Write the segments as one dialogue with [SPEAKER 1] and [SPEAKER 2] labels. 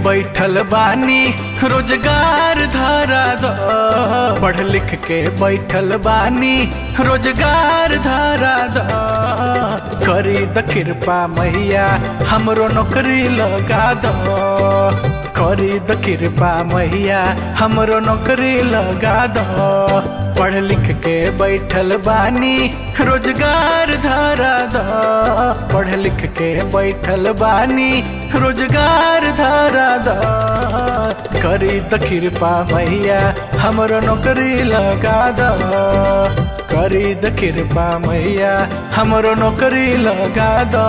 [SPEAKER 1] बैठल बानी रोजगार धारा दो। पढ़ लिख के बैठल बानी रोजगार धारा दो। करी द कृपा मैया हमरो नौकरी लगा दो। करी द कृपा मैया हमरो नौकरी लगा दो। पढ़ लिख के बैठल बानी रोजगार धारा दो। पढ़ लिख के बैठल बानी रोजगार धारा दो। करी द कृपा मैया हमरो नौकरी लगा दो। करी द कृपा मैया हमरो नौकरी लगा दो।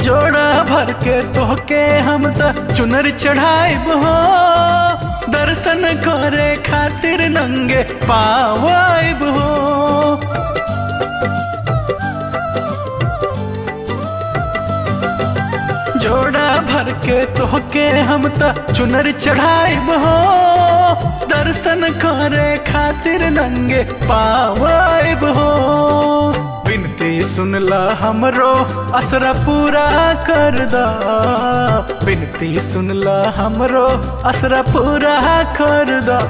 [SPEAKER 1] जोड़ा भर के तोहके हम त चुनर चढ़ाइब हो। दर्शन करे खातिर नंगे पाँव आइब हो। जोड़ा भर के तोहके हम त चुनर चढ़ाइब हो। दर्शन करे खातिर नंगे पाँव आइब हो। बिनती सुनला हमरो असरा पूरा कर दा। बिनती सुनला हमरो असरा पूरा कर दा।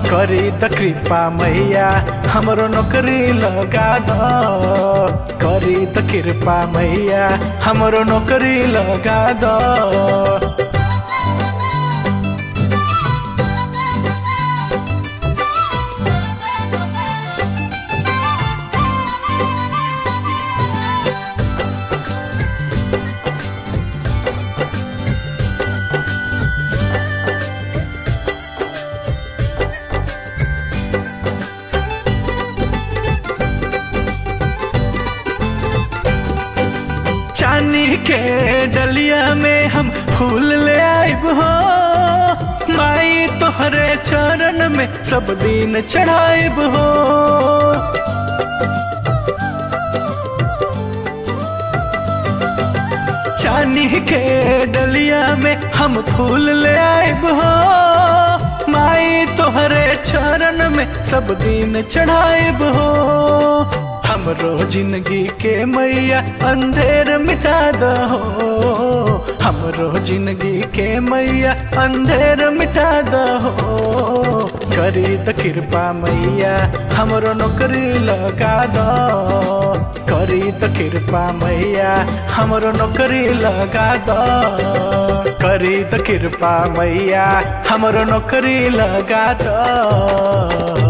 [SPEAKER 1] करी द कृपा मैया हमरो नौकरी लगा दा। करी द कृपा मैया हमरो नौकरी लगा दा। चांदी के डलिया में हम फूल ले आइब हो। माई तोहरे चरण में सब दिन चढ़ाइब हो। चांदी के डलिया में हम फूल ले आइब हो। माई तोहरे चरण में सब दिन चढ़ाइब हो। हमरो जिंदगी के मैया अंधेर मिटा दहो। हमरो जिंदगी के मैया अंधेर मिटा दहो। करी द कृपा मैया हमरो नौकरी लगा दो। करी द कृपा मैया हमरो नौकरी लगा दो। करी द कृपा मैया हमरो नौकरी लगा दो।